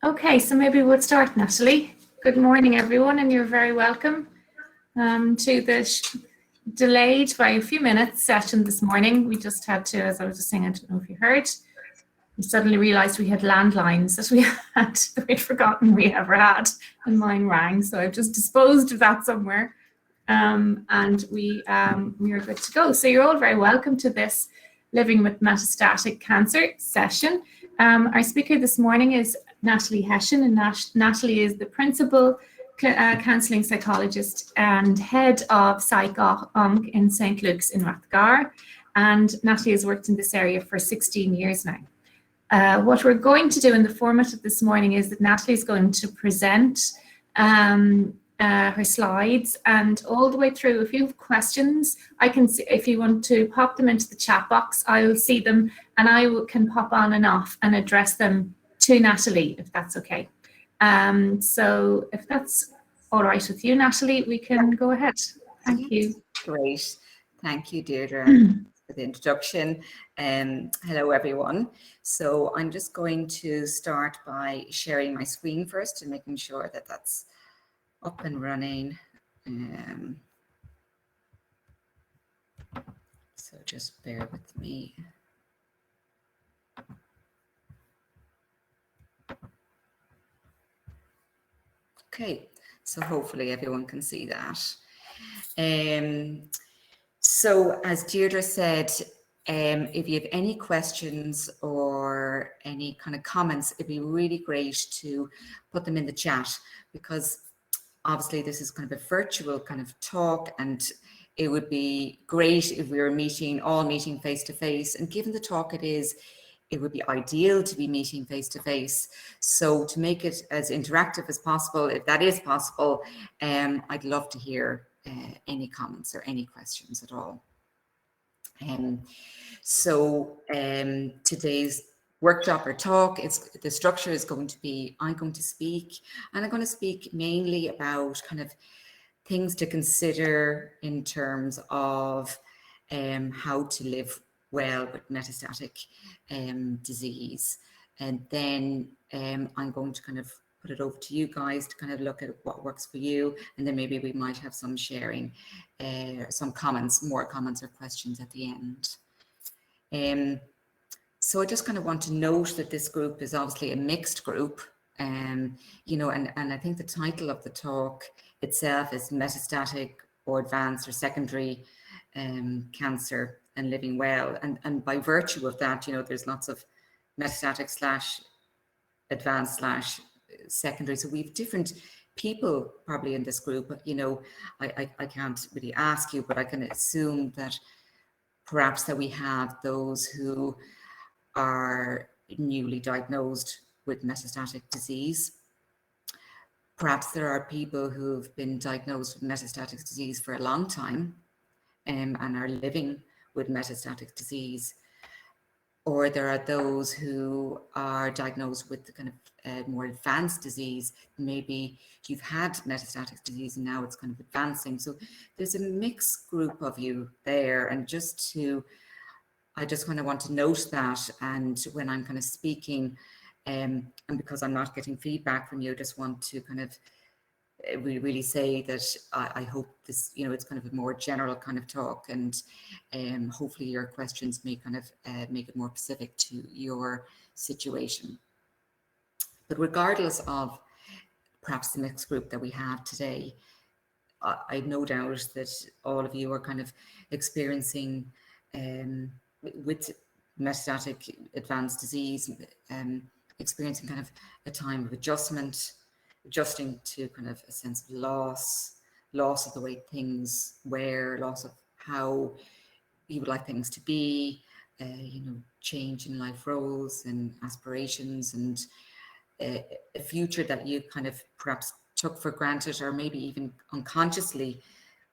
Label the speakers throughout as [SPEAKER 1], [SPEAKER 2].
[SPEAKER 1] Okay, so maybe we'll start, Natalie. Good morning, everyone, and you're very welcome to the delayed by a few minutes session this morning. We just had to, as I was just saying, I don't know if you heard, we suddenly realised we had landlines that we'd forgotten we ever had, and mine rang, so I've just disposed of that somewhere, and we are good to go. So you're all very welcome to this Living with Metastatic Cancer session. Our speaker this morning is Natalie Hession, and Natalie is the principal counselling psychologist and head of Psych Onc in St. Luke's in Rathgar. And Natalie has worked in this area for 16 years now. What we're going to do in the format of this morning is that Natalie is going to present her slides, and all the way through, if you have questions, I can see, if you want to pop them into the chat box, I'll see them and I can pop on and off and address them to Natalie, if that's okay. So if that's all right with you, Natalie, we can go ahead. Thank you.
[SPEAKER 2] Great. Thank you, Deirdre, for the introduction. Hello, everyone. So I'm just going to start by sharing my screen first and making sure that that's up and running. So just bear with me. Okay, so hopefully everyone can see that. So as Deirdre said, if you have any questions or any kind of comments, it'd be really great to put them in the chat, because obviously this is kind of a virtual kind of talk, and it would be great if we were all meeting face to face. And given the talk it would be ideal to be meeting face to face. So to make it as interactive as possible, if that is possible, I'd love to hear any comments or any questions at all. Today's workshop or talk, the structure is going to be, I'm going to speak, and I'm going to speak mainly about kind of things to consider in terms of how to live well with metastatic disease. And then I'm going to kind of put it over to you guys to kind of look at what works for you, and then maybe we might have some sharing, some comments, more comments or questions at the end. So I just kind of want to note that this group is obviously a mixed group, you know, and I think the title of the talk itself is Metastatic or Advanced or Secondary Cancer and Living Well. And by virtue of that, you know, there's lots of metastatic / advanced / secondary. So we have different people probably in this group. You know, I can't really ask you, but I can assume that perhaps that we have those who are newly diagnosed with metastatic disease. Perhaps there are people who've been diagnosed with metastatic disease for a long time and are living with metastatic disease. Or there are those who are diagnosed with the kind of more advanced disease. Maybe you've had metastatic disease and now it's kind of advancing. So there's a mixed group of you there. And I just kind of want to note that. And when I'm kind of speaking, and because I'm not getting feedback from you, I just want to kind of really say that I hope this, you know, it's kind of a more general kind of talk, and hopefully your questions may kind of make it more specific to your situation. But regardless of perhaps the mixed group that we have today, I have no doubt that all of you are kind of experiencing with metastatic advanced disease, experiencing kind of a time of adjusting to kind of a sense of loss of the way things were, loss of how you would like things to be, you know, change in life roles and aspirations, and a future that you kind of perhaps took for granted, or maybe even unconsciously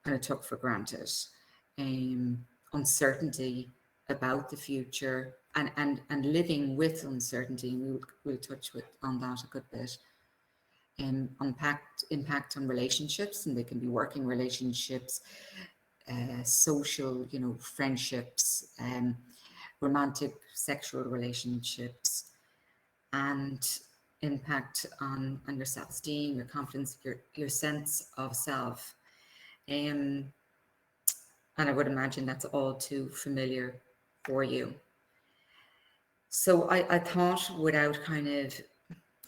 [SPEAKER 2] kind of took for granted. Uncertainty about the future, and living with uncertainty, and we'll touch on that a good bit. Impact on relationships, and they can be working relationships, social, you know, friendships, romantic sexual relationships, and impact on your self-esteem, your confidence, your sense of self. And I would imagine that's all too familiar for you. So I thought, without kind of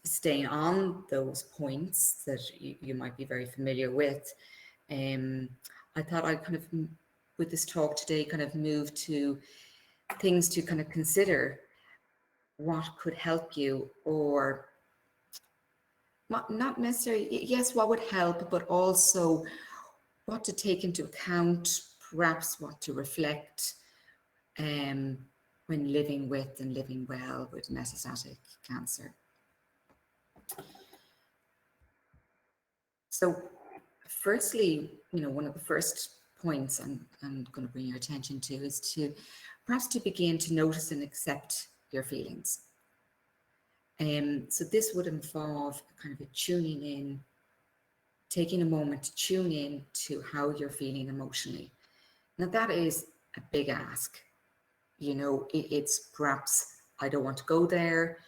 [SPEAKER 2] staying on those points that you might be very familiar with, I thought I'd kind of, with this talk today, kind of move to things to kind of consider what could help you, or not necessarily, yes, what would help, but also what to take into account, perhaps what to reflect when living with and living well with metastatic cancer. So firstly, one of the first points I'm going to bring your attention to is to perhaps to begin to notice and accept your feelings. So this would involve kind of a tuning in, taking a moment to tune in to how you're feeling emotionally. Now that is a big ask. It's perhaps, I don't want to go there.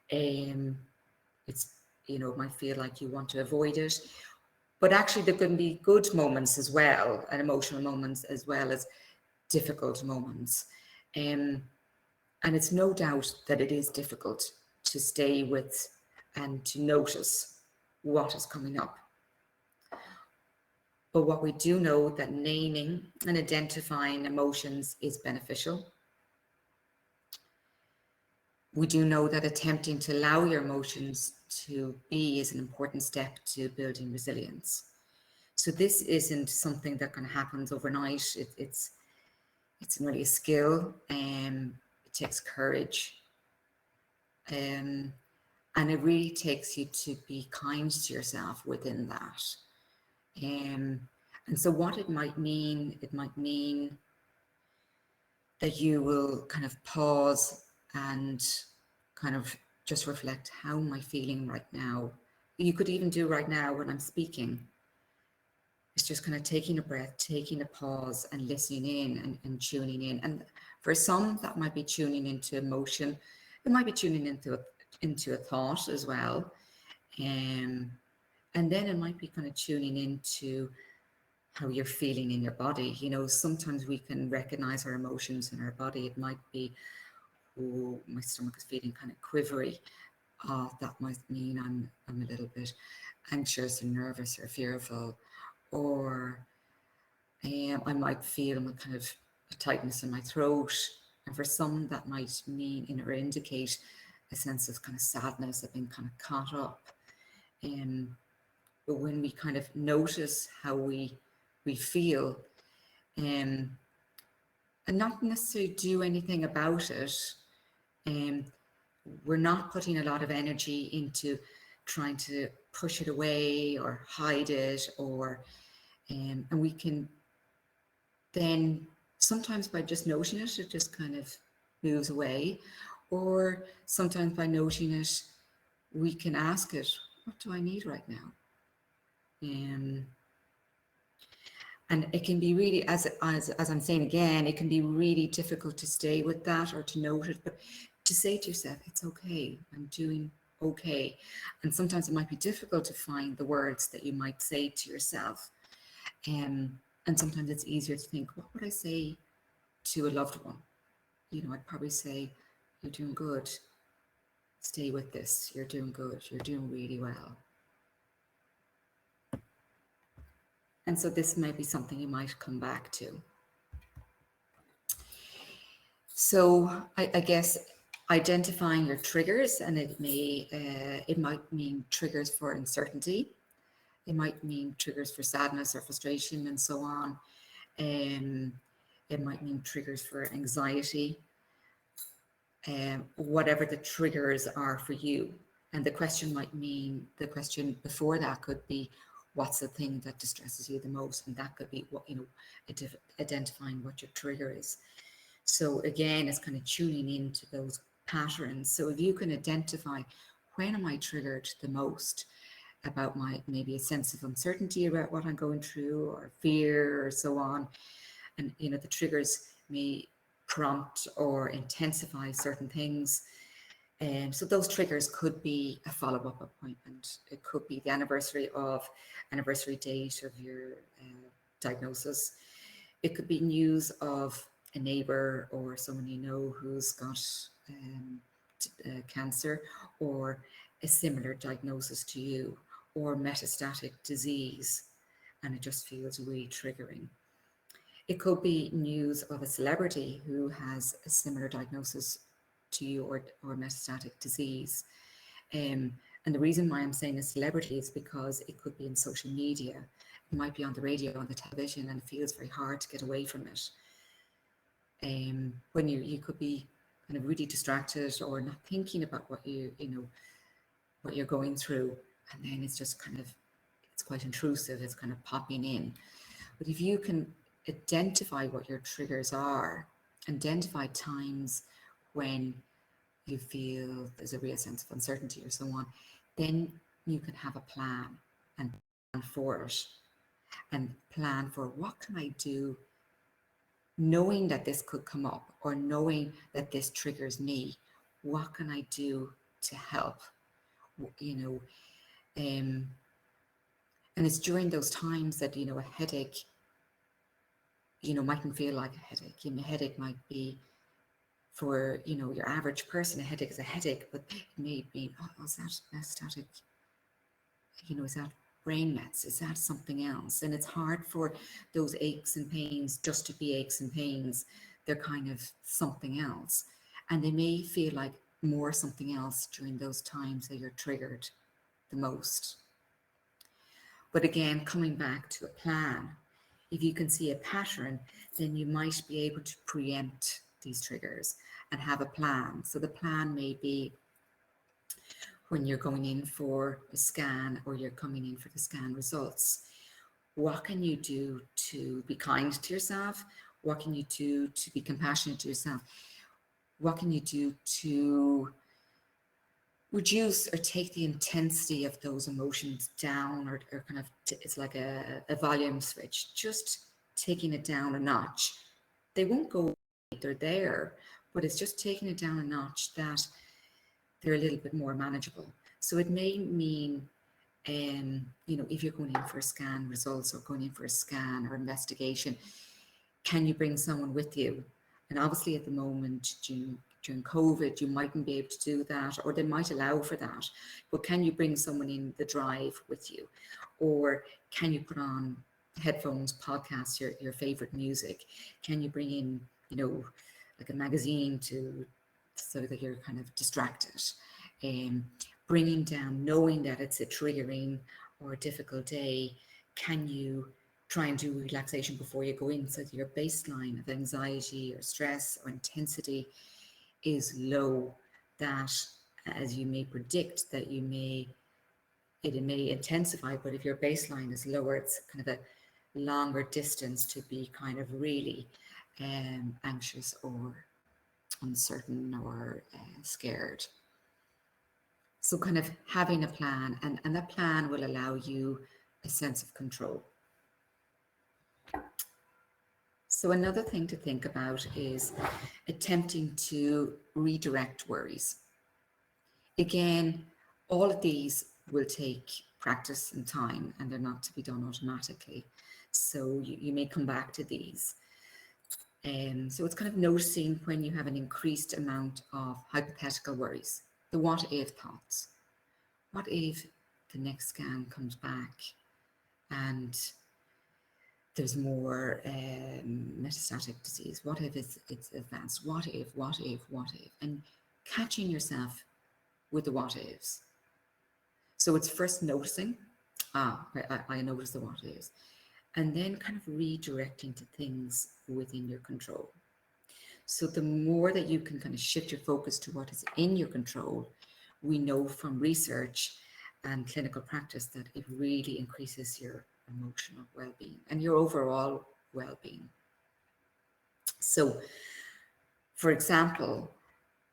[SPEAKER 2] It's, it might feel like you want to avoid it, but actually there can be good moments as well, and emotional moments as well as difficult moments. And it's no doubt that it is difficult to stay with and to notice what is coming up. But what we do know, that naming and identifying emotions is beneficial. We do know that attempting to allow your emotions to be is an important step to building resilience. So this isn't something that kind of happens overnight. It's really a skill, and it takes courage. And it really takes you to be kind to yourself within that. And so what it might mean that you will kind of pause and kind of just reflect, how am I feeling right now? You could even do right now when I'm speaking. It's just kind of taking a breath, taking a pause and listening in and tuning in. And for some, that might be tuning into emotion. It might be tuning into a thought as well. And then it might be kind of tuning into how you're feeling in your body. Sometimes we can recognize our emotions in our body. It might be, oh, my stomach is feeling kind of quivery. That might mean I'm a little bit anxious or nervous or fearful. Or I might feel kind of a tightness in my throat. And for some, that might mean or indicate a sense of kind of sadness, of being kind of caught up. But when we kind of notice how we feel, and not necessarily do anything about it, we're not putting a lot of energy into trying to push it away or hide it, or and we can then sometimes, by just noting it, it just kind of moves away. Or sometimes by noting it, we can ask it, what do I need right now? And it can be really, as I'm saying again, it can be really difficult to stay with that or to note it, but to say to yourself, it's okay, I'm doing okay. And sometimes it might be difficult to find the words that you might say to yourself. And sometimes it's easier to think, what would I say to a loved one? I'd probably say, you're doing good. Stay with this. You're doing good. You're doing really well. And so this may be something you might come back to. So I guess identifying your triggers, and it might mean triggers for uncertainty. It might mean triggers for sadness or frustration and so on. It might mean triggers for anxiety. Whatever the triggers are for you. And the question before that could be, what's the thing that distresses you the most? And that could be identifying what your trigger is. So again, it's kind of tuning into those patterns. So if you can identify, when am I triggered the most about maybe a sense of uncertainty about what I'm going through, or fear, or so on. And the triggers may prompt or intensify certain things. So those triggers could be a follow-up appointment. It could be the anniversary date of your diagnosis. It could be news of a neighbor or someone you know who's got cancer, or a similar diagnosis to you, or metastatic disease, and it just feels really triggering. It could be news of a celebrity who has a similar diagnosis to you, or metastatic disease. And the reason why I'm saying a celebrity is because it could be in social media. It might be on the radio, on the television, and it feels very hard to get away from it. When you could be kind of really distracted or not thinking about what what you're going through, and then it's just kind of, it's quite intrusive, it's kind of popping in. But if you can identify what your triggers are, identify times when you feel there's a real sense of uncertainty or so on, then you can have a plan and plan for it, and plan for what can I do knowing that this could come up, or knowing that this triggers me. What can I do to help? And it's during those times that, a headache, mightn't feel like a headache. A headache might be, for, your average person, a headache is a headache, but it may be, oh, is that metastatic? Is that brain mets? Is that something else? And it's hard for those aches and pains just to be aches and pains. They're kind of something else. And they may feel like more something else during those times that you're triggered the most. But again, coming back to a plan, if you can see a pattern, then you might be able to preempt these triggers and have a plan. So the plan may be when you're going in for a scan, or you're coming in for the scan results. What can you do to be kind to yourself? What can you do to be compassionate to yourself? What can you do to reduce or take the intensity of those emotions down, or kind of, it's like a volume switch, just taking it down a notch. They won't go away, they're there, but it's just taking it down a notch that they're a little bit more manageable. So it may mean, if you're going in for a scan results, or going in for a scan or investigation, can you bring someone with you? And obviously at the moment, during COVID, you mightn't be able to do that, or they might allow for that. But can you bring someone in the drive with you? Or can you put on headphones, podcasts, your favorite music? Can you bring in, like a magazine so that you're kind of distracted? Bringing down, knowing that it's a triggering or a difficult day, can you try and do relaxation before you go in, so that your baseline of anxiety or stress or intensity is low, that, as you may predict, that it may intensify, but if your baseline is lower, it's kind of a longer distance to be kind of really anxious or uncertain or scared. So kind of having a plan, and that plan will allow you a sense of control. So another thing to think about is attempting to redirect worries. Again, all of these will take practice and time, and they're not to be done automatically. So you may come back to these. So it's kind of noticing when you have an increased amount of hypothetical worries, the what if thoughts. What if the next scan comes back and there's more metastatic disease? What if it's advanced? What if? And catching yourself with the what ifs. So it's first noticing, I notice the what ifs, and then kind of redirecting to things within your control. So the more that you can kind of shift your focus to what is in your control, we know from research and clinical practice that it really increases your emotional well-being and your overall well-being. So, for example,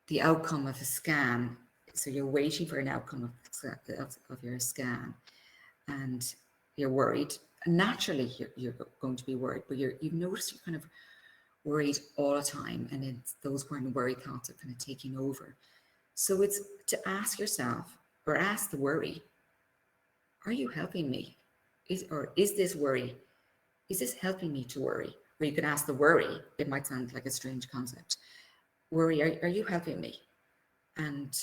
[SPEAKER 2] the outcome of a scan, so you're waiting for an outcome of your scan, and you're worried. And naturally, you're going to be worried, but you've noticed you're kind of worried all the time, and it's those worry thoughts are kind of taking over. So it's to ask yourself, or ask the worry, are you helping me? Is this worry, is this helping me to worry? Or you could ask the worry, it might sound like a strange concept. Worry, are you helping me? And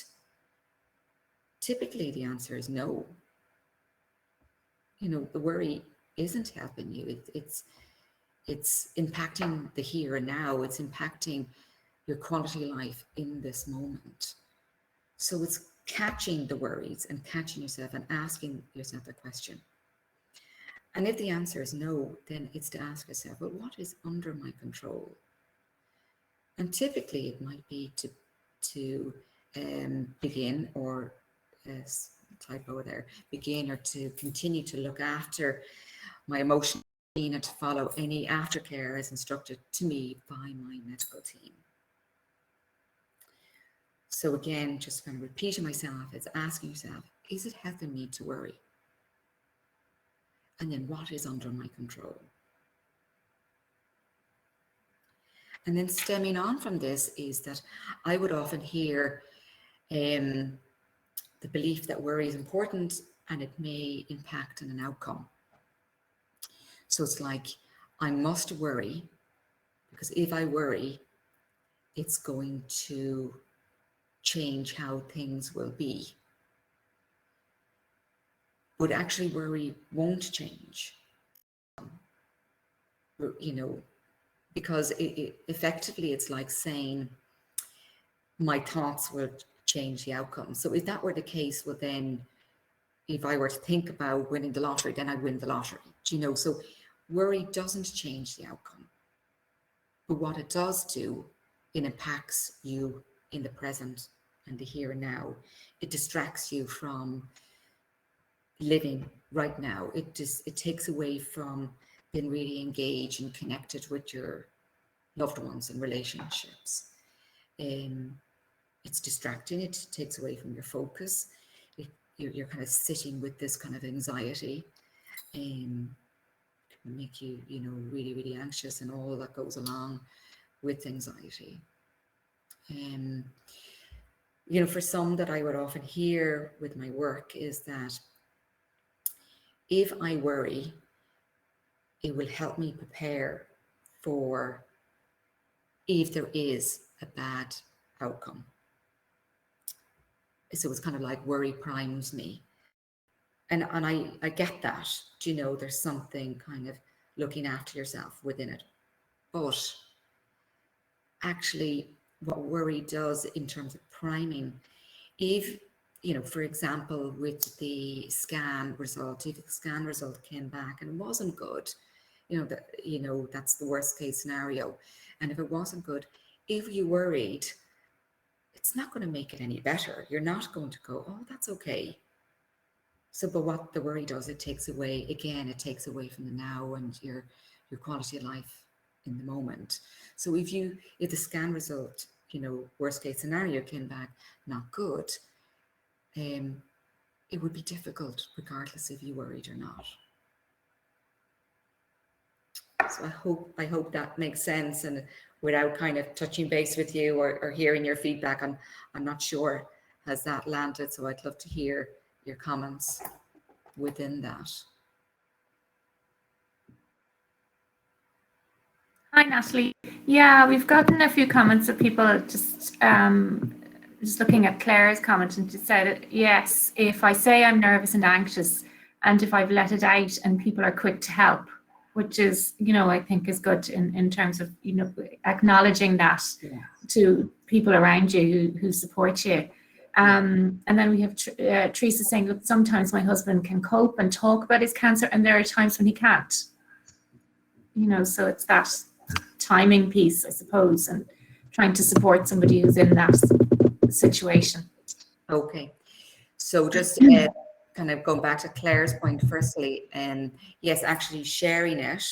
[SPEAKER 2] typically the answer is no. The worry isn't helping you. It's impacting the here and now. It's impacting your quality of life in this moment. So it's catching the worries and catching yourself and asking yourself a question. And if the answer is no, then it's to ask yourself, well, what is under my control? And typically it might be to begin, or typo there, begin or to continue to look after my emotional being and to follow any aftercare as instructed to me by my medical team. So again, just kind of repeating myself, it's asking yourself, is it helping me to worry? And then what is under my control? And then stemming on from this is that I would often hear the belief that worry is important and it may impact on an outcome. So it's like, I must worry, because if I worry, it's going to change how things will be. But actually worry won't change, because effectively it's like saying my thoughts will change the outcome. So if that were the case, well then, if I were to think about winning the lottery, then I'd win the lottery. So worry doesn't change the outcome. But what it does do, it impacts you in the present and the here and now. It distracts you from living right now. It takes away from being really engaged and connected with your loved ones and relationships. It's distracting. It takes away from your focus. You're kind of sitting with this kind of anxiety, can make you, really, really anxious, and all that goes along with anxiety. For some that I would often hear with my work is that if I worry, it will help me prepare for if there is a bad outcome. So it's kind of like worry primes me. And I get that, there's something kind of looking after yourself within it. But actually what worry does in terms of priming, if, for example, with the scan result, if the scan result came back and it wasn't good, that's the worst case scenario. And if it wasn't good, if you worried, it's not going to make it any better. You're not going to go, oh, that's okay. So, but what the worry does, it takes away from the now and your quality of life in the moment. So if the scan result, worst case scenario came back not good, it would be difficult regardless if you worried or not. So I hope that makes sense, and without kind of touching base with you or hearing your feedback, I'm not sure has that landed. So I'd love to hear your comments within that.
[SPEAKER 1] Hi, Natalie. Yeah, we've gotten a few comments of people just looking at Claire's comment, and she said, yes, if I say I'm nervous and anxious, and if I've let it out and people are quick to help, which is, I think is good in terms of, acknowledging that to people around you who support you. And then we have Teresa saying, look, sometimes my husband can cope and talk about his cancer, and there are times when he can't. So it's that timing piece, I suppose, and trying to support somebody who's in that situation.
[SPEAKER 2] Okay. So just kind of going back to Claire's point firstly, yes, actually sharing it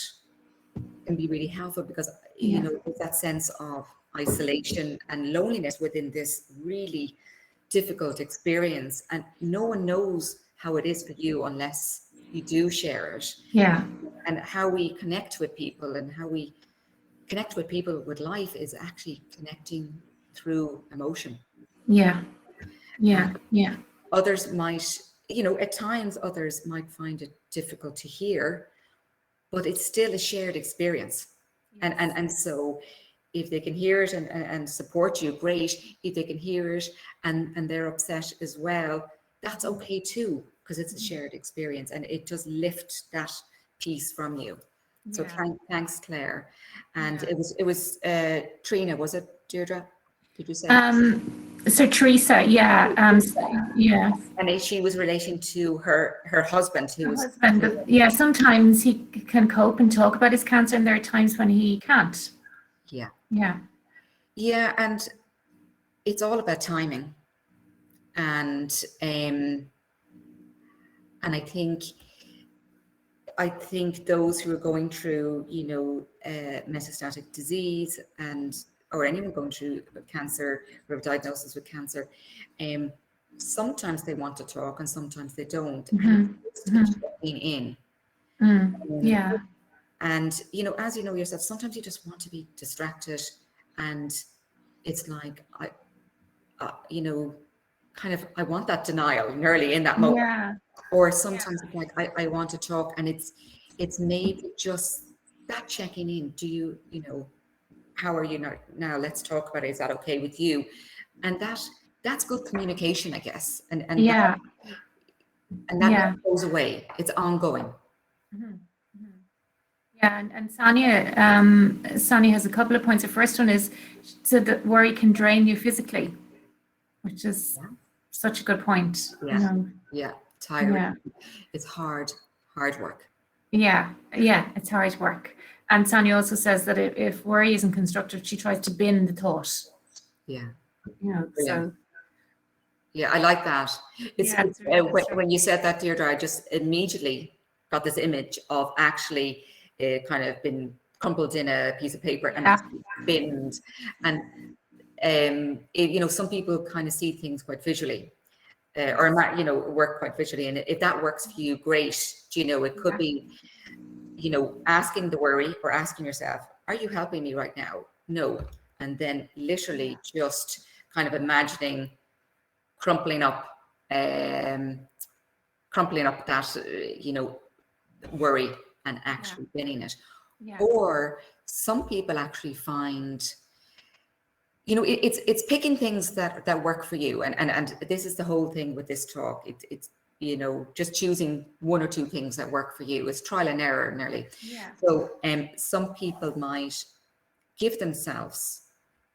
[SPEAKER 2] can be really helpful, because there's that sense of isolation and loneliness within this really difficult experience, and no one knows how it is for you unless you do share it.
[SPEAKER 1] Yeah.
[SPEAKER 2] And how we connect with people and how we connect with people with life is actually connecting through emotion.
[SPEAKER 1] Yeah. Yeah. Yeah.
[SPEAKER 2] Others might, at times others might find it difficult to hear, but it's still a shared experience. And so if they can hear it and support you, great. If they can hear it and they're upset as well, that's okay too, because it's a shared experience and it does lift that piece from you. So
[SPEAKER 1] Yeah.
[SPEAKER 2] thanks, Claire. And
[SPEAKER 1] Yeah.
[SPEAKER 2] it was Trina, was it, Deirdre? Did you say?
[SPEAKER 1] So Teresa, yeah, yeah.
[SPEAKER 2] And she was relating to her husband who
[SPEAKER 1] Her
[SPEAKER 2] was.
[SPEAKER 1] husband, yeah, sometimes he can cope and talk about his cancer, and there are times when he can't.
[SPEAKER 2] Yeah.
[SPEAKER 1] Yeah.
[SPEAKER 2] Yeah, and it's all about timing. And I think those who are going through, metastatic disease or anyone going through cancer or a diagnosis with cancer, sometimes they want to talk and sometimes they don't. And it's just checking in.
[SPEAKER 1] Yeah.
[SPEAKER 2] And, as you know yourself, sometimes you just want to be distracted and it's like, kind of, I want that denial nearly in that moment.
[SPEAKER 1] Yeah.
[SPEAKER 2] Or sometimes it's like, I want to talk and it's maybe just that checking in. Do you, how are you now? Let's talk about it. Is that okay with you? And that's good communication, I guess. And
[SPEAKER 1] Yeah.
[SPEAKER 2] that never
[SPEAKER 1] Yeah.
[SPEAKER 2] goes away. It's ongoing.
[SPEAKER 1] Yeah, and Sonia has a couple of points. The first one is, so that worry can drain you physically, which is such a good point.
[SPEAKER 2] Yeah. Yeah. Tiring.
[SPEAKER 1] Yeah.
[SPEAKER 2] It's hard work.
[SPEAKER 1] Yeah, it's hard work. And Sonia also says that if worry isn't constructive, she tries to bin the thought.
[SPEAKER 2] Yeah.
[SPEAKER 1] So
[SPEAKER 2] Brilliant. Yeah, I like that. It's
[SPEAKER 1] really
[SPEAKER 2] when you said that, Deirdre, I just immediately got this image of actually kind of been crumpled in a piece of paper and actually binned. And some people kind of see things quite visually, or work quite visually. And if that works for you, great. It could be, asking the worry or asking yourself, are you helping me right now? No. And then literally just kind of imagining crumpling up that worry and actually binning it. Or some people actually find, it's picking things that work for you, and this is the whole thing with this talk. It's just choosing one or two things that work for you. It's trial and error nearly. So some people might give themselves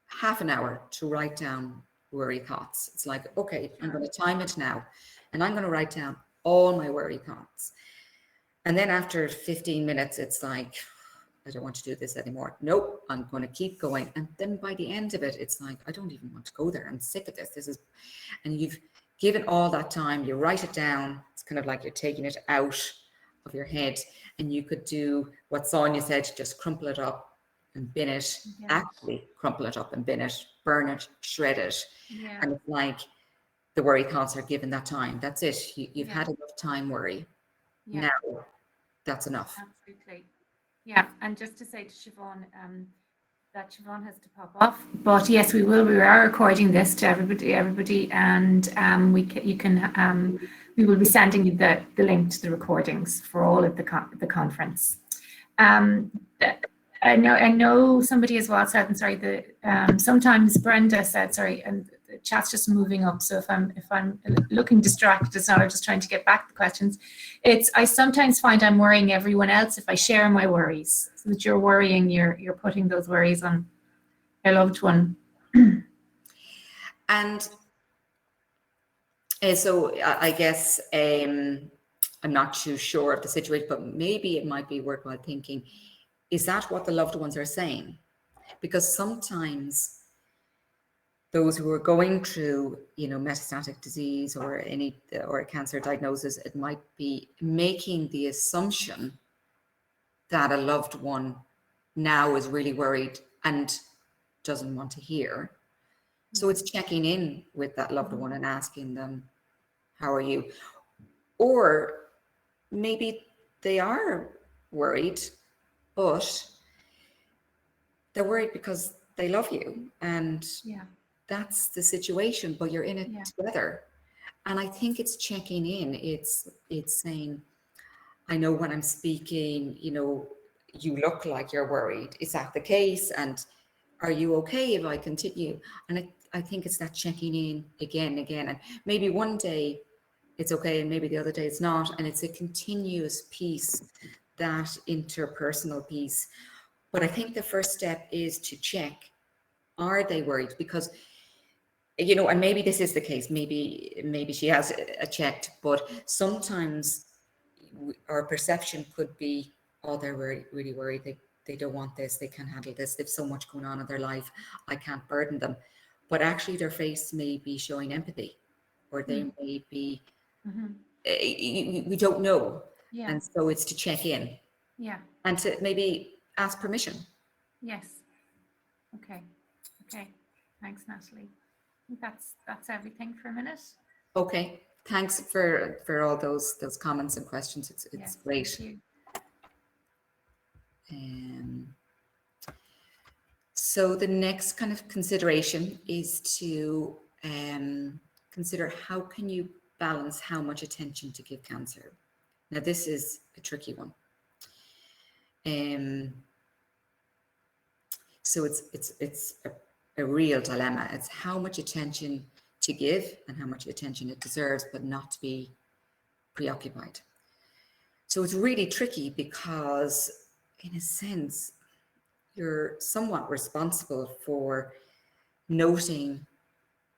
[SPEAKER 2] half an hour to write down worry thoughts. It's like, okay, I'm going to time it now and I'm going to write down all my worry thoughts. And then after 15 minutes, it's like, I don't want to do this anymore. Nope, I'm going to keep going. And then by the end of it, it's like, I don't even want to go there. I'm sick of this. And you've given all that time, you write it down. It's kind of like you're taking it out of your head. And you could do what Sonia said, just crumple it up and bin it, actually crumple it up and bin it, burn it, shred it. And it's like the worry thoughts are given that time. That's it. You've had enough time worry. Now that's enough.
[SPEAKER 1] Absolutely. Yeah, and just to say to Siobhan, that Siobhan has to pop off. But yes, we will. We are recording this to everybody, and we will be sending you the link to the recordings for all of the conference. I know somebody as well said, and sorry, sometimes Brenda said, sorry, and the chat's just moving up. So if I'm looking distracted, it's not. I'm just trying to get back to the questions. I sometimes find I'm worrying everyone else if I share my worries. So that you're worrying, you're putting those worries on your loved one.
[SPEAKER 2] And so I guess I'm not too sure of the situation, but maybe it might be worthwhile thinking, is that what the loved ones are saying? Because sometimes those who are going through, metastatic disease or a cancer diagnosis, it might be making the assumption that a loved one now is really worried and doesn't want to hear. So it's checking in with that loved one and asking them, how are you? Or maybe they are worried, but they're worried because they love you and that's the situation, but you're in it
[SPEAKER 1] Yeah.
[SPEAKER 2] together. And I think it's checking in. It's saying, I know when I'm speaking, you know, you look like you're worried. Is that the case? And are you okay if I continue? And I think it's that checking in again and again. And maybe one day it's okay, and maybe the other day it's not. And it's a continuous piece, that interpersonal piece. But I think the first step is to check, are they worried? Because, you know, and maybe this is the case, maybe she has a checked, but sometimes our perception could be, oh, they're really worried, they don't want this, they can't handle this, they've so much going on in their life, I can't burden them. But actually their face may be showing empathy, or they may be, we don't know.
[SPEAKER 1] Yeah.
[SPEAKER 2] And so it's to check in.
[SPEAKER 1] Yeah.
[SPEAKER 2] And to maybe ask permission.
[SPEAKER 1] Yes. Okay. Thanks, Natalie. I think that's everything for a minute.
[SPEAKER 2] Okay. Thanks for all those comments and questions. It's
[SPEAKER 1] Yes,
[SPEAKER 2] great.
[SPEAKER 1] thank you.
[SPEAKER 2] So the next kind of consideration is to consider, how can you balance how much attention to give cancer? Now, this is a tricky one. So it's a real dilemma. It's how much attention to give and how much attention it deserves, but not to be preoccupied. So it's really tricky because, in a sense, you're somewhat responsible for noting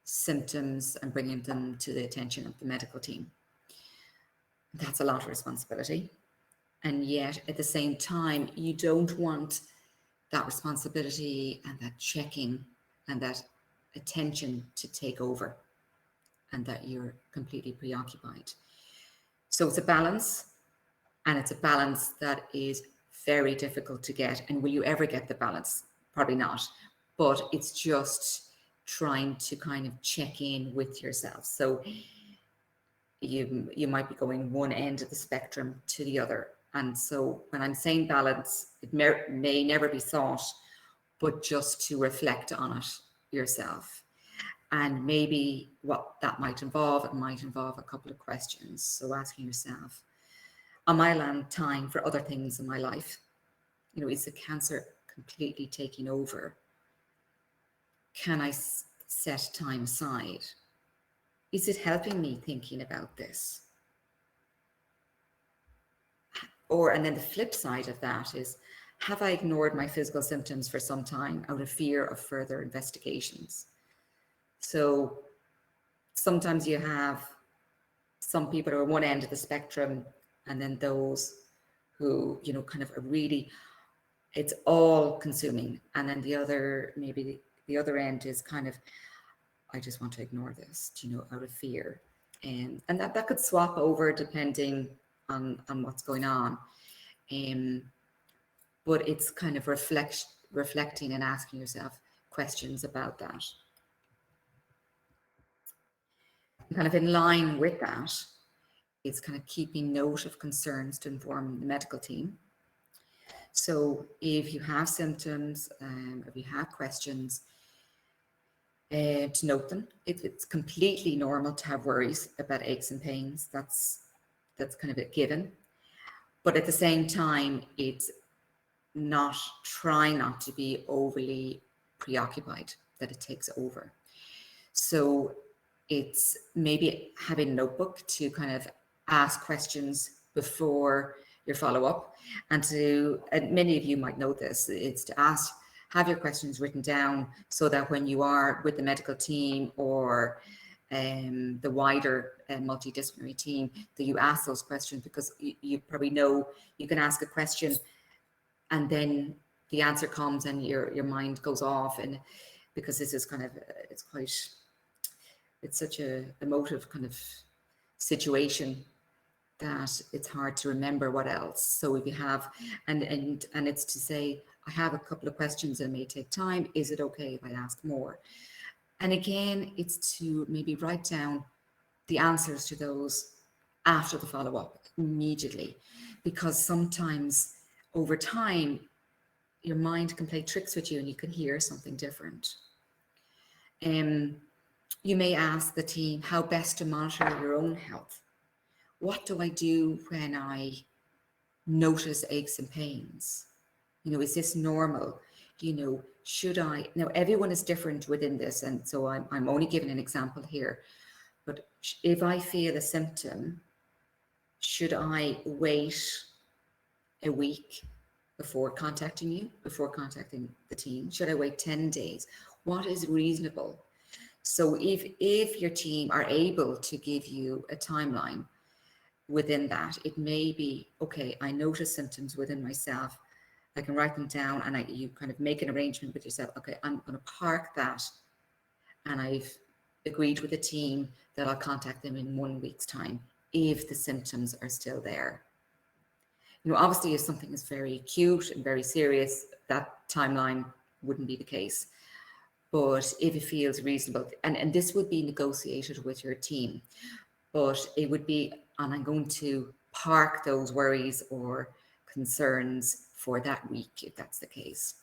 [SPEAKER 2] symptoms and bringing them to the attention of the medical team. That's a lot of responsibility. And yet, at the same time, you don't want that responsibility and that checking and that attention to take over, and that you're completely preoccupied. So it's a balance, and it's a balance that is very difficult to get. And will you ever get the balance? Probably not. But it's just trying to kind of check in with yourself. So you might be going one end of the spectrum to the other. And so when I'm saying balance, it may never be thought, but just to reflect on it yourself. And maybe what that might involve, it might involve a couple of questions. So asking yourself, am I allowing time for other things in my life? You know, is the cancer completely taking over? Can I set time aside? Is it helping me thinking about this? And then the flip side of that is, have I ignored my physical symptoms for some time out of fear of further investigations? So sometimes you have some people who are one end of the spectrum, and then those who, you know, kind of are really, it's all consuming. And then the other, maybe the other end is kind of, I just want to ignore this, you know, out of fear. And that could swap over depending on what's going on. But it's kind of reflecting and asking yourself questions about that. Kind of in line with that, it's kind of keeping note of concerns to inform the medical team. So if you have symptoms, if you have questions, to note them. It's completely normal to have worries about aches and pains. That's kind of a given. But at the same time, it's not, trying not to be overly preoccupied, that it takes over. So it's maybe having a notebook to kind of ask questions before your follow-up, and many of you might know this, it's to have your questions written down so that when you are with the medical team or the wider multidisciplinary team, that you ask those questions, because you probably know you can ask a question and then the answer comes and your mind goes off, and because this is kind of, it's such a emotive kind of situation that it's hard to remember what else. So if you have, and it's to say, I have a couple of questions that may take time. Is it okay if I ask more? And again, it's to maybe write down the answers to those after the follow-up immediately, because sometimes over time, your mind can play tricks with you and you can hear something different. You may ask the team how best to monitor your own health. What do I do when I notice aches and pains? Is this normal? Should I, now everyone is different within this, and so I'm only giving an example here, but if I feel a symptom, should I wait a week before contacting you, before contacting the team? Should I wait 10 days? What is reasonable? So if your team are able to give you a timeline within that, it may be, okay, I notice symptoms within myself. I can write them down, and you kind of make an arrangement with yourself. Okay, I'm going to park that, and I've agreed with the team that I'll contact them in 1 week's time if the symptoms are still there. Obviously, if something is very acute and very serious, that timeline wouldn't be the case. But if it feels reasonable, and this would be negotiated with your team, but it would be, and I'm going to park those worries or concerns for that week, if that's the case.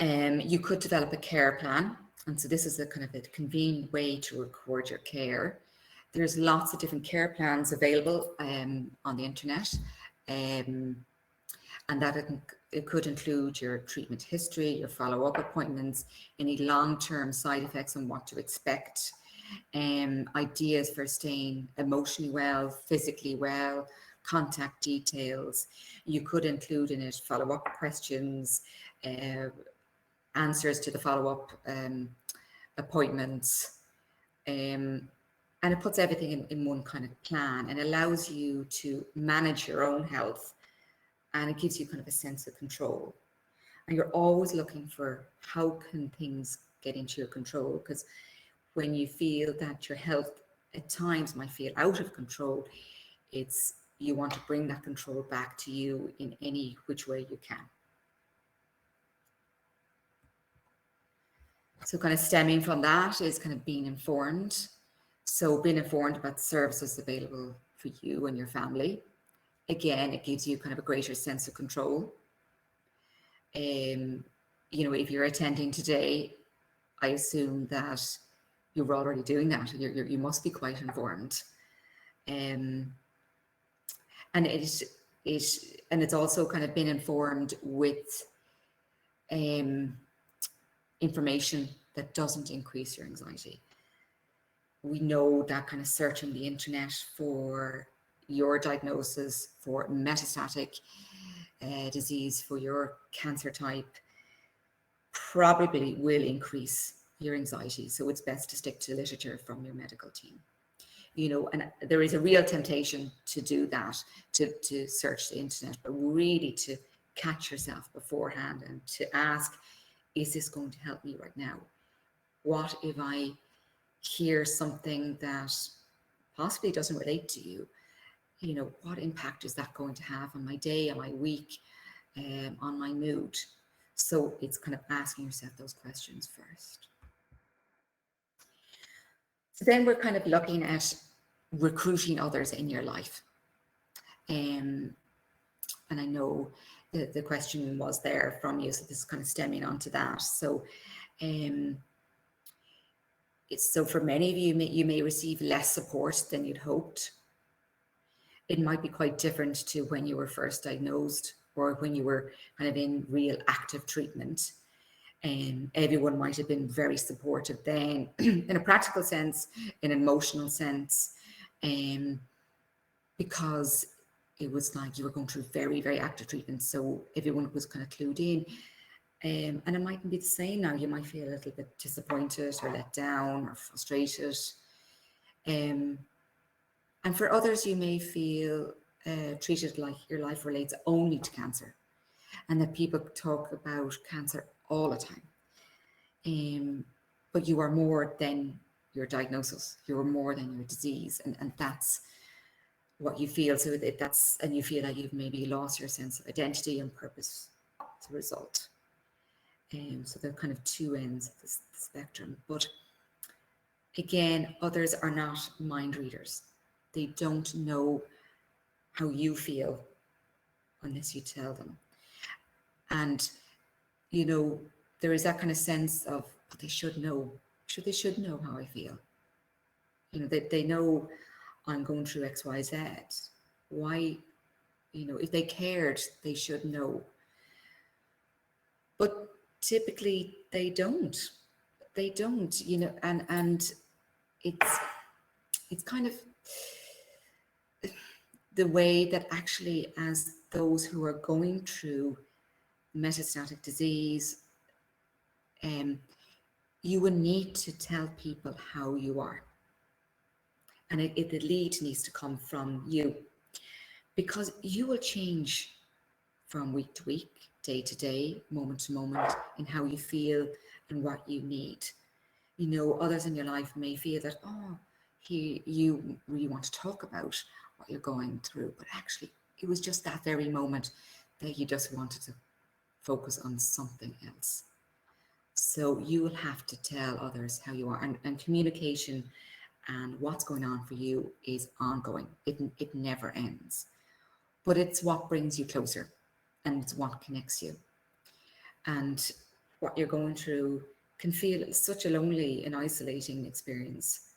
[SPEAKER 2] You could develop a care plan. And so this is a kind of a convenient way to record your care. There's lots of different care plans available on the internet. And that it could include your treatment history, your follow-up appointments, any long-term side effects and what to expect, ideas for staying emotionally well, physically well, contact details. You could include in it follow-up questions, answers to the follow-up appointments, and it puts everything in one kind of plan and allows you to manage your own health, and it gives you kind of a sense of control. And you're always looking for how can things get into your control, because when you feel that your health at times might feel out of control, you want to bring that control back to you in any which way you can. So kind of stemming from that is kind of being informed. So being informed about the services available for you and your family. Again, it gives you kind of a greater sense of control. If you're attending today, I assume that you're already doing that. You must be quite informed. And it's also kind of been informed with information that doesn't increase your anxiety. We know that kind of searching the internet for your diagnosis for metastatic disease, for your cancer type, probably will increase your anxiety. So it's best to stick to literature from your medical team. And there is a real temptation to do that, to search the internet, but really to catch yourself beforehand and to ask, is this going to help me right now? What if I hear something that possibly doesn't relate to you? What impact is that going to have on my day, on my week, on my mood? So it's kind of asking yourself those questions first. So then we're kind of looking at recruiting others in your life. And I know the question was there from you, so this is kind of stemming onto that. So so for many of you, you may receive less support than you'd hoped. It might be quite different to when you were first diagnosed or when you were kind of in real active treatment. And everyone might have been very supportive then in a practical sense, in an emotional sense, because it was like you were going through very, very active treatment. So everyone was kind of clued in. And it mightn't be the same now. You might feel a little bit disappointed or let down or frustrated. And for others, you may feel treated like your life relates only to cancer, and that people talk about cancer all the time. But you are more than your diagnosis. You are more than your disease, and that's what you feel. So and you feel that you've maybe lost your sense of identity and purpose as a result. So they're kind of two ends of the spectrum. But again, others are not mind readers. They don't know how you feel unless you tell them. And, there is that kind of sense of, but they should know. They should know how I feel. You know, they know I'm going through X, Y, Z. Why, you know, if they cared, they should know. But typically they don't. They don't, you know, and it's kind of the way that actually, as those who are going through metastatic disease, you will need to tell people how you are. And the lead needs to come from you, because you will change from week to week, day to day, moment to moment, in how you feel and what you need. You know, others in your life may feel that, oh, you really want to talk about what you're going through, but actually it was just that very moment that you just wanted to focus on something else. So you will have to tell others how you are, and communication and what's going on for you is ongoing. It never ends, but it's what brings you closer, and it's what connects you. And what you're going through can feel such a lonely and isolating experience,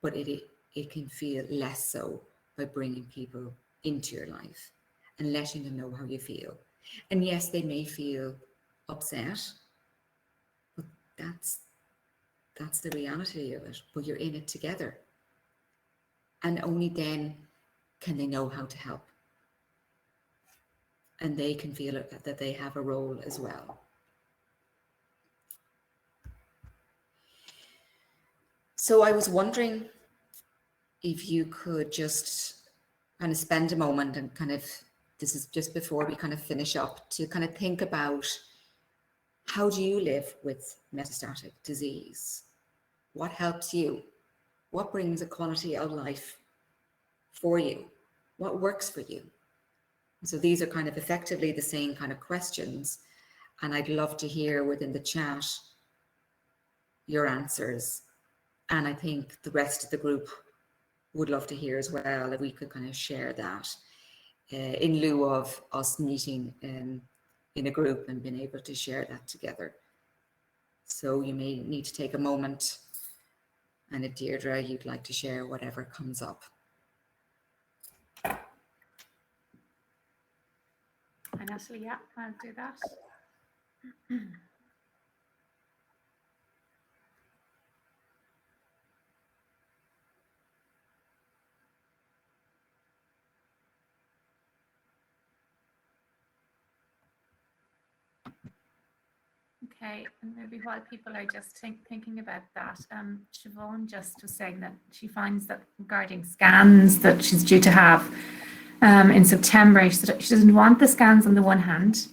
[SPEAKER 2] but it can feel less so by bringing people into your life and letting them know how you feel. And yes, they may feel upset, but that's the reality of it. But you're in it together, and only then can they know how to help, and they can feel that they have a role as well. So I was wondering if you could just kind of spend a moment and kind of, this is just before we kind of finish up, to kind of think about, how do you live with metastatic disease? What helps you? What brings a quality of life for you? What works for you? So these are kind of effectively the same kind of questions. And I'd love to hear within the chat your answers. And I think the rest of the group would love to hear as well, if we could kind of share that in lieu of us meeting in a group and being able to share that together. So you may need to take a moment, and if Deirdre, you'd like to share whatever comes up.
[SPEAKER 1] And Natalie, yeah, I'll do that. Okay, and maybe while people are just thinking about that, Siobhan just was saying that she finds that regarding scans that she's due to have in September, she said she doesn't want the scans on the one hand,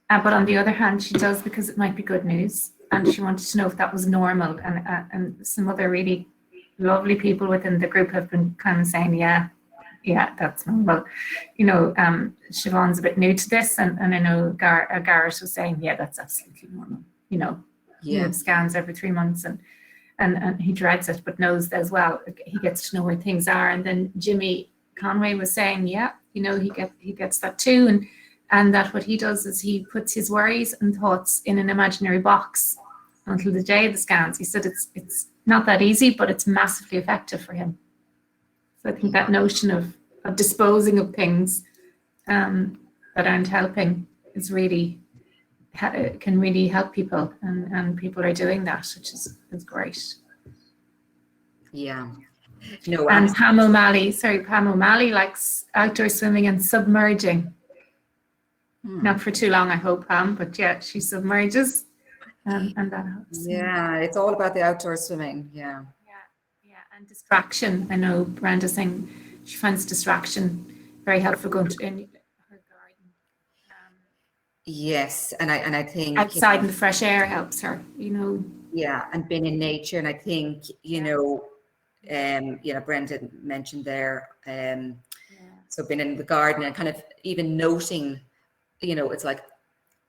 [SPEAKER 1] but on the other hand, she does, because it might be good news. And she wanted to know if that was normal. And some other really lovely people within the group have been kind of saying, yeah, that's normal. You know, Siobhan's a bit new to this, and I know Garrett was saying, yeah, that's absolutely normal. You know, he has scans every 3 months, and he dreads it, but knows as well he gets to know where things are. And then Jimmy Conway was saying, yeah, you know, he gets that too, and that what he does is he puts his worries and thoughts in an imaginary box until the day of the scans. He said it's not that easy, but it's massively effective for him. So I think that notion of disposing of things that aren't helping is really, can really help people, and people are doing that, which is great.
[SPEAKER 2] Yeah. No,
[SPEAKER 1] and Pam O'Malley likes outdoor swimming and submerging. Not for too long, I hope, Pam, but yeah, she submerges, and that helps.
[SPEAKER 2] Yeah, it's all about the outdoor swimming. Yeah,
[SPEAKER 1] and distraction. I know Brenda's saying she finds distraction very helpful going in her garden.
[SPEAKER 2] Yes, and I think
[SPEAKER 1] outside in the fresh air helps her. You know.
[SPEAKER 2] Yeah, and being in nature, and I think you know, Brenda mentioned there. So being in the garden and kind of even noting. You know, it's like,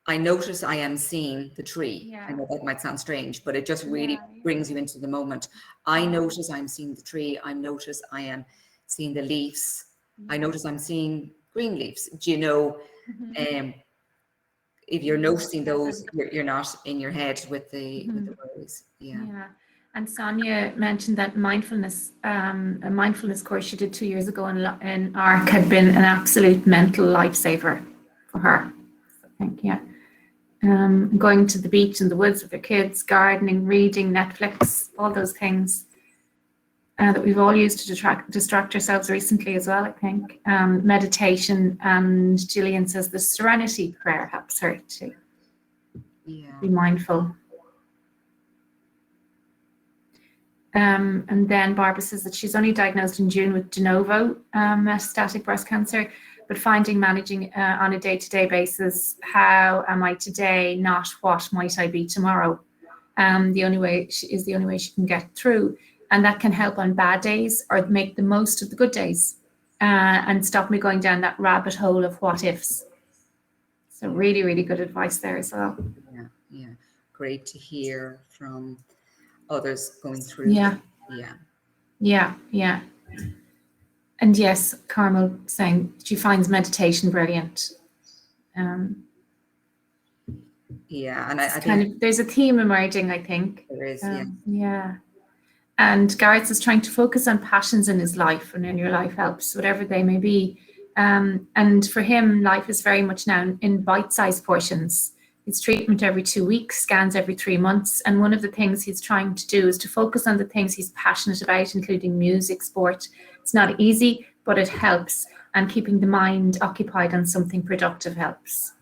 [SPEAKER 2] I notice I am seeing the tree. I know that might sound strange, but it just really brings you into the moment. I notice I'm seeing the tree. I notice I am seeing the leaves. I notice I'm seeing green leaves. Do you know, if you're noticing those, you're not in your head with the worries.
[SPEAKER 1] Yeah. And Sonia mentioned that mindfulness, a mindfulness course she did 2 years ago in ARC had been an absolute mental lifesaver for her. So I think, yeah. Going to the beach and the woods with their kids, gardening, reading, Netflix, all those things that we've all used to distract ourselves recently as well, I think. Meditation, and Gillian says the serenity prayer helps her to be mindful. And then Barbara says that she's only diagnosed in June with de novo metastatic breast cancer, but managing on a day-to-day basis, how am I today, not what might I be tomorrow? The only way she can get through. And that can help on bad days or make the most of the good days and stop me going down that rabbit hole of what ifs. So really, really good advice there as well.
[SPEAKER 2] Yeah. Great to hear from others going through.
[SPEAKER 1] Yeah. And yes, Carmel saying she finds meditation brilliant.
[SPEAKER 2] And I think
[SPEAKER 1] there's a theme emerging, I think.
[SPEAKER 2] There is,
[SPEAKER 1] yeah. And Gareth is trying to focus on passions in his life, and in your life helps, whatever they may be. And for him, life is very much now in bite-sized portions. It's treatment every 2 weeks, scans every 3 months. And one of the things he's trying to do is to focus on the things he's passionate about, including music, sport. It's not easy, but it helps. And keeping the mind occupied on something productive helps.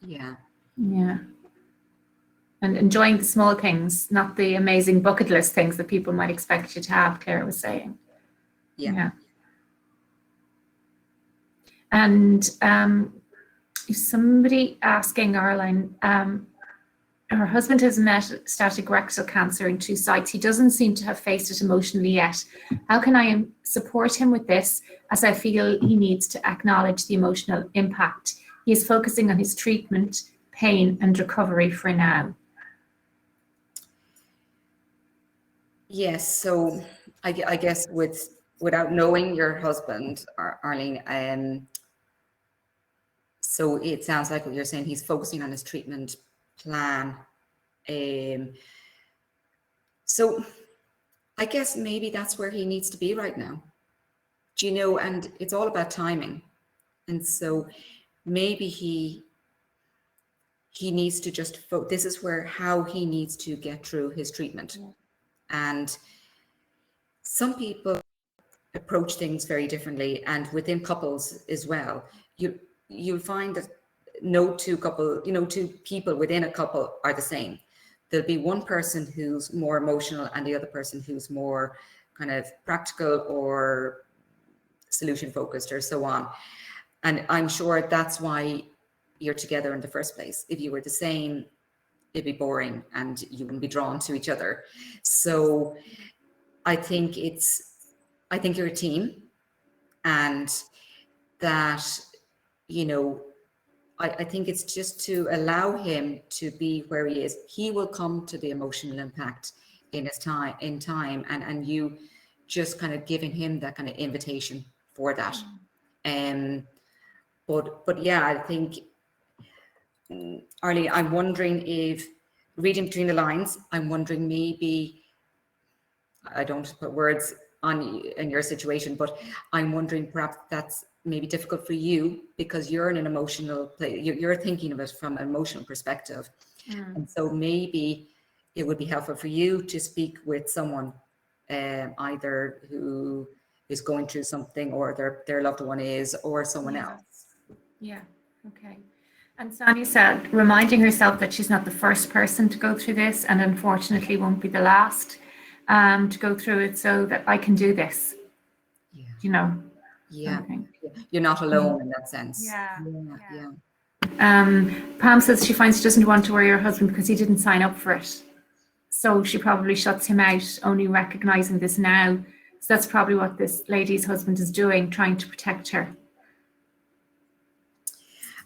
[SPEAKER 2] Yeah.
[SPEAKER 1] And enjoying the small things, not the amazing bucket list things that people might expect you to have, Claire was saying. Yeah. And somebody asking Arline, her husband has metastatic rectal cancer in 2 sites. He doesn't seem to have faced it emotionally yet. How can I support him with this, as I feel he needs to acknowledge the emotional impact? He is focusing on his treatment, pain, and recovery for now.
[SPEAKER 2] Yes, so I guess without knowing your husband, Arlene, so it sounds like what you're saying, he's focusing on his treatment plan. So I guess maybe that's where he needs to be right now. Do you know, and it's all about timing. And so maybe he needs to just this is how he needs to get through his treatment. And some people approach things very differently, and within couples as well. You'll find that no two people within a couple are the same. There'll be one person who's more emotional and the other person who's more kind of practical or solution focused or so on. And I'm sure that's why you're together in the first place. If you were the same, it'd be boring and you wouldn't be drawn to each other. So I think you're a team, and that, I think it's just to allow him to be where he is. He will come to the emotional impact in time, and you just kind of giving him that kind of invitation for that. But yeah, I think, Arlie, I'm wondering if, reading between the lines, I'm wondering maybe, I don't put words on in your situation, but I'm wondering perhaps that's maybe difficult for you because you're in an emotional place. You're thinking of it from an emotional perspective. And so maybe it would be helpful for you to speak with someone, either who is going through something, or their loved one is, or someone else.
[SPEAKER 1] Yeah. Okay. And Sonia said, reminding herself that she's not the first person to go through this, and unfortunately won't be the last to go through it, so that I can do this.
[SPEAKER 2] Yeah. You're not alone in that sense.
[SPEAKER 1] Pam says she finds she doesn't want to worry her husband because he didn't sign up for it. So she probably shuts him out, only recognizing this now. So that's probably what this lady's husband is doing, trying to protect her.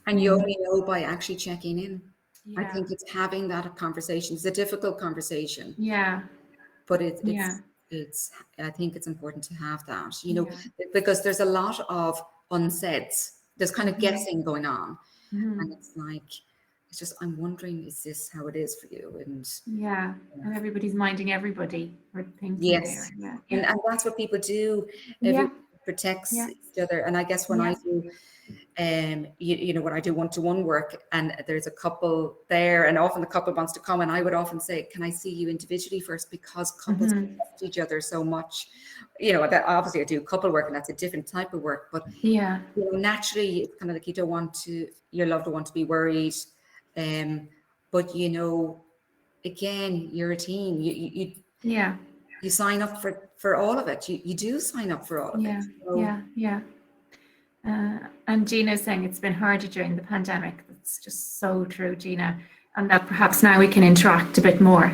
[SPEAKER 2] And you only know by actually checking in. I think it's having that conversation. It's a difficult conversation. But it's I think it's important to have that, because there's a lot of unsaids. There's kind of guessing going on. And it's like, it's just, I'm wondering, is this how it is for you? And
[SPEAKER 1] yeah, and everybody's minding everybody or thinking
[SPEAKER 2] yes,
[SPEAKER 1] there.
[SPEAKER 2] and that's what people do.
[SPEAKER 1] Yeah.
[SPEAKER 2] Everyone protects
[SPEAKER 1] Yeah.
[SPEAKER 2] each other. And I guess when I do, you know, when I do one-to-one work and there's a couple there, and often the couple wants to come, and I would often say, can I see you individually first? Because couples trust each other so much. You know, that obviously I do couple work, and that's a different type of work, but
[SPEAKER 1] Yeah.
[SPEAKER 2] you know, naturally it's kind of like you don't want to, your loved one to be worried. But you know, again, you're a team. You sign up for all of it. You do sign up for all of it. So,
[SPEAKER 1] And Gina's saying it's been harder during the pandemic. That's just so true, Gina. And that perhaps now we can interact a bit more,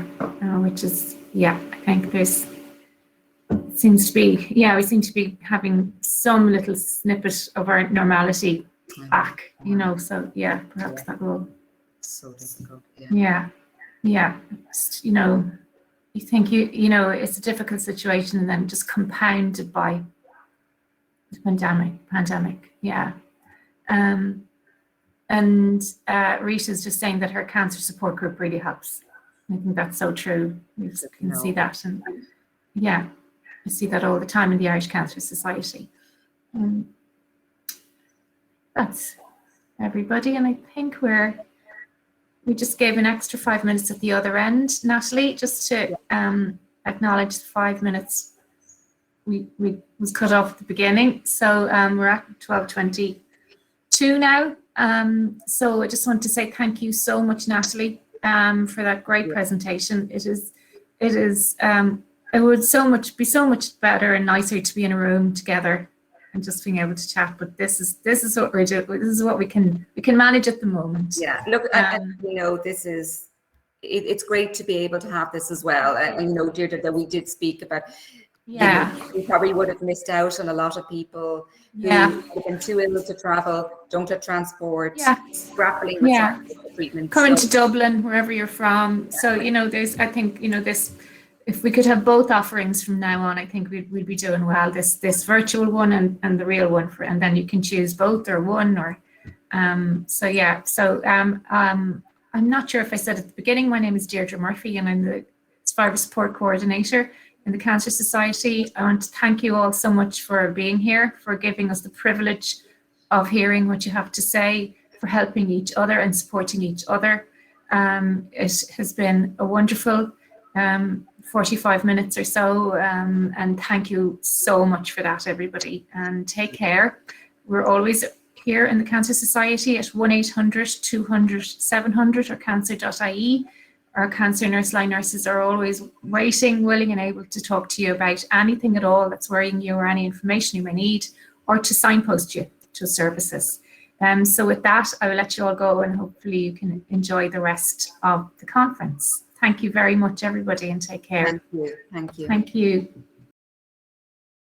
[SPEAKER 1] which is, I think we seem to be having some little snippet of our normality back, you know, so perhaps that will.
[SPEAKER 2] So difficult.
[SPEAKER 1] Yeah. Just, you know, you think you know, it's a difficult situation and then just compounded by the pandemic. Yeah. And Rita's just saying that her cancer support group really helps. I think that's so true. You can see that. And I see that all the time in the Irish Cancer Society. That's everybody. And I think we just gave an extra 5 minutes at the other end, Natalie, just to acknowledge the 5 minutes we was cut off at the beginning. So we're at 12:22 now. So I just want to say thank you so much, Natalie, for that great presentation. It would be so much better and nicer to be in a room together and just being able to chat. But this is what we're doing. This is what we can manage at the moment.
[SPEAKER 2] Yeah, look, you know, it's great to be able to have this as well. And you know, Deirdre, that we did speak about. You know, we probably would have missed out on a lot of people who have been too ill to travel, don't have transport, grappling with treatment.
[SPEAKER 1] Coming to Dublin, wherever you're from. So, you know, I think, you know, if we could have both offerings from now on, I think we'd be doing well. This virtual one and the real one, and then you can choose both or one or, I'm not sure if I said at the beginning, my name is Deirdre Murphy and I'm the Survivor Support Coordinator in the Cancer Society. I want to thank you all so much for being here, for giving us the privilege of hearing what you have to say, for helping each other and supporting each other. It has been a wonderful 45 minutes or so, and thank you so much for that, everybody, and take care. We're always here in the Cancer Society at 1-800-200-700 or cancer.ie. Our cancer nurse line nurses are always waiting, willing and able to talk to you about anything at all that's worrying you or any information you may need, or to signpost you to services. So with that, I will let you all go and hopefully you can enjoy the rest of the conference. Thank you very much, everybody, and take care.
[SPEAKER 2] Thank you.
[SPEAKER 1] Thank you.